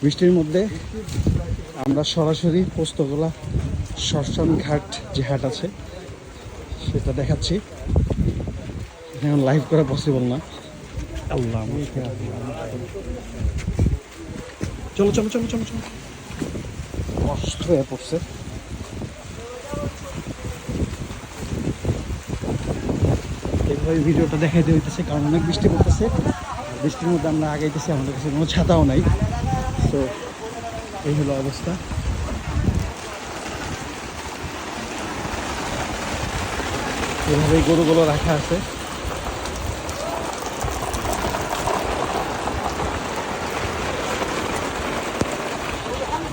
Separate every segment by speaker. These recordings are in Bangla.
Speaker 1: বৃষ্টির মধ্যে আমরা সরাসরি পোস্তগোলা শ্মশান ঘাট যে হাট আছে সেটা দেখাচ্ছি। এখন লাইভ করা পসিবল না। আল্লাহ, চলো চলো চলো চলো চলো, কষ্ট হয়ে পড়ছে। এইভাবে ভিডিওটা দেখাইতে হইতেছে কারণ অনেক বৃষ্টি পড়তেছে। বৃষ্টির মধ্যে আমরা আগাইতেছি, আমাদের কাছে কোনো ছাতাও নাই। তো এই হলো অবস্থা। এভাবেই গরুগুলো রাখা আছে।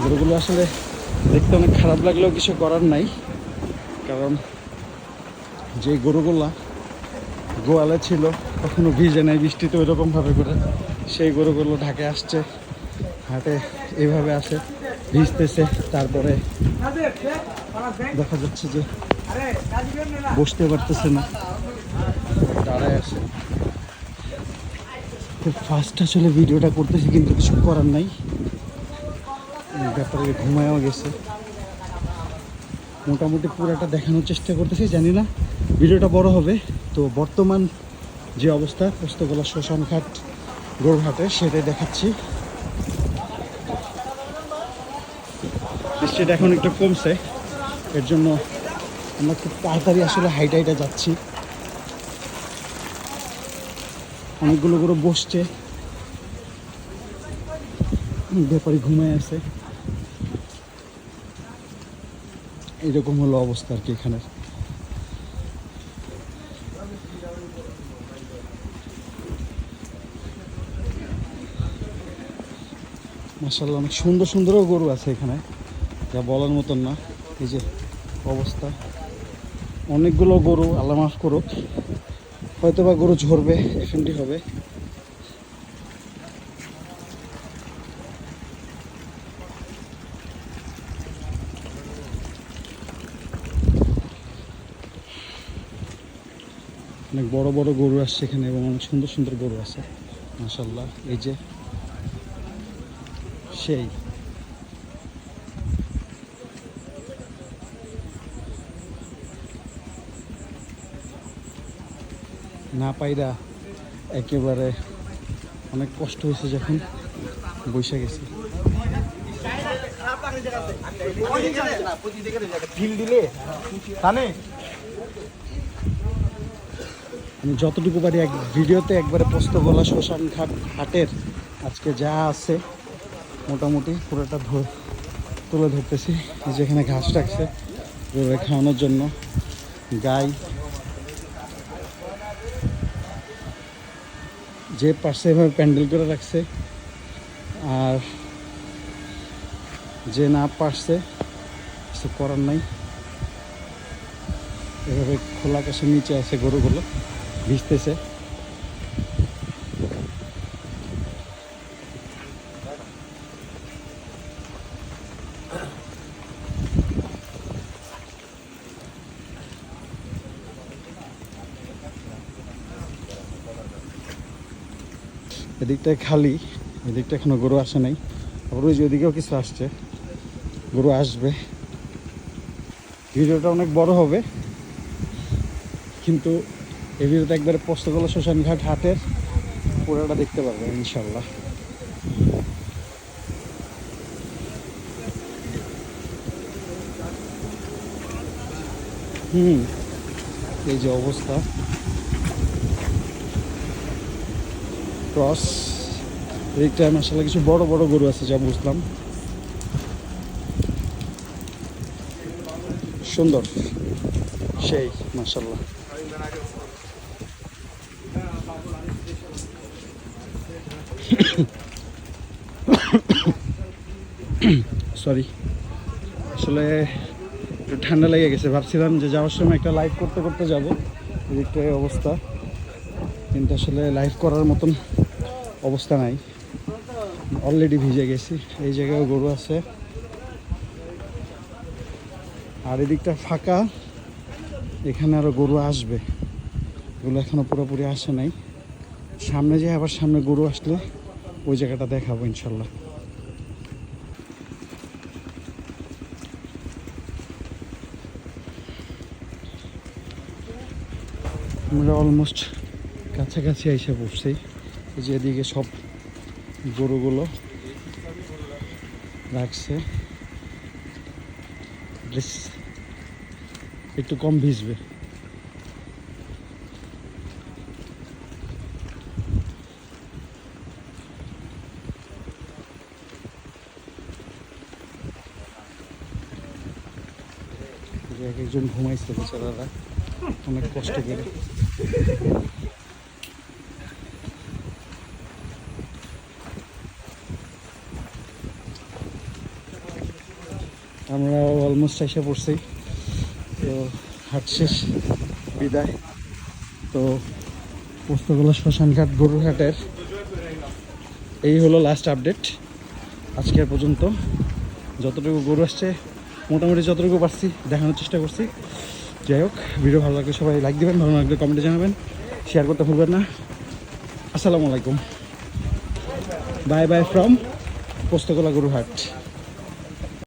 Speaker 1: গরুগুলো আসলে দেখতে অনেক খারাপ লাগলেও কিছু করার নাই, কারণ যে গরুগুলা গোয়ালে ছিল কখনো ভিজে নাই বৃষ্টিতে ওইরকমভাবে করে, সেই গরুগুলো ঢাকে আসছে, হাটে এইভাবে আসে, ভিজতেছে। তারপরে দেখা যাচ্ছে যে বসতে পারতেছে না, দাঁড়ায় আসে। খুব ফাস্ট আসলে ভিডিওটা করতেছি, কিন্তু কিছু করার নাই, ব্যাপারে ঘুমায়ও গেছে। মোটামুটি পুরোটা দেখানোর চেষ্টা করতেছি, জানি না ভিডিওটা বড় হবে। তো বর্তমান যে অবস্থা পোস্তগোলা শ্মশান ঘাট গরুহাটে সেটাই দেখাচ্ছি। বৃষ্টিটা এখন একটু কমছে, এর জন্য আমরা খুব তাড়াতাড়ি আসলে হাইটা যাচ্ছি। অনেকগুলো গরু বসছে, ব্যাপারী ঘুমায় আছে। এরকম হলো অবস্থা আর কি এখানে। মাশাআল্লাহ, অনেক সুন্দর সুন্দরও গরু আছে এখানে, যা বলার মতন না। এই যে অবস্থা, অনেকগুলো গরু, আল্লাহ মাফ করুক, হয়তো বা গরু ঝরবে, এফএনডি হবে। অনেক বড় বড় গরু আসছে এখানে এবং অনেক সুন্দর সুন্দর গরু আছে মাশাআল্লাহ। এই যে সেই না পাইরা একেবারে অনেক কষ্ট হয়েছে যখন বসে গেছি। আমি যতটুকু পারি এক ভিডিওতে একবারে পোস্তগোলা শ্মশান ঘাট হাটের আজকে যা আছে মোটামুটি পুরোটা তুলে ধরতেছি। যেখানে ঘাস রাখছে গরুরে খাওয়ানোর জন্য, গাই যে পাশে এভাবে প্যান্ডেল করে রাখছে, আর যে না পারছে কিছু করার নাই, এভাবে খোলা আকাশের নিচে আছে গরুগুলো, ভিজতেছে। এদিকটায় খালি, এদিকটা এখনো গরু আসে নাই। আবার ওই যে ওদিকেও কিছু আসছে, গরু আসবে। ভিডিওটা অনেক বড় হবে, কিন্তু এই ভিডিওটা একবারে পোস্তগোলা শ্মশান ঘাট হাটের পুরোটা দেখতে পারবে ইনশাল্লাহ। এই যে অবস্থা, ক্রস এদিকটা মাশাআল্লাহ কিছু বড় বড় গরু আছে যা বুঝলাম, সুন্দর সেই মাশাআল্লাহ। সরি, আসলে একটু ঠান্ডা লেগে গেছে। ভাবছিলাম যে যাওয়ার সময় একটা লাইভ করতে করতে যাব, এদিকটায় অবস্থা, কিন্তু আসলে লাইভ করার মতন অবস্থা নাই, অলরেডি ভিজে গেছি। এই জায়গায় গরু আছে, আর এদিকটা ফাঁকা, এখানে আরো গরু আসবে, এগুলো এখনো পুরোপুরি আসে নাই। সামনে যে আবার সামনে গরু আসলে ওই জায়গাটা দেখাবো ইনশাল্লাহ। আমরা অলমোস্ট কাছাকাছি এসে পড়ছি। এই যে এদিকে সব গরুগুলো রাখছে, ড্রেস একটু কম ভিজবে। এক একজন ঘুমাইছে বেচারারা অনেক কষ্ট করে। আমরা অলমোস্ট এসে পড়ছি, তো হাট শেষ, বিদায়। তো পোস্তগোলা শ্মশানঘাট গরুর হাটের এই হলো লাস্ট আপডেট আজকের পর্যন্ত। যতটুকু গরু আসছে মোটামুটি যতটুকু পারছি দেখানোর চেষ্টা করছি। যাই হোক, ভিডিও ভালো লাগলে সবাই লাইক দেবেন, ভালো লাগলে কমেন্টে জানাবেন, শেয়ার করতে ভুলবেন না। আসসালামু আলাইকুম, বাই বাই ফ্রম পোস্তগোলা গরুর হাট।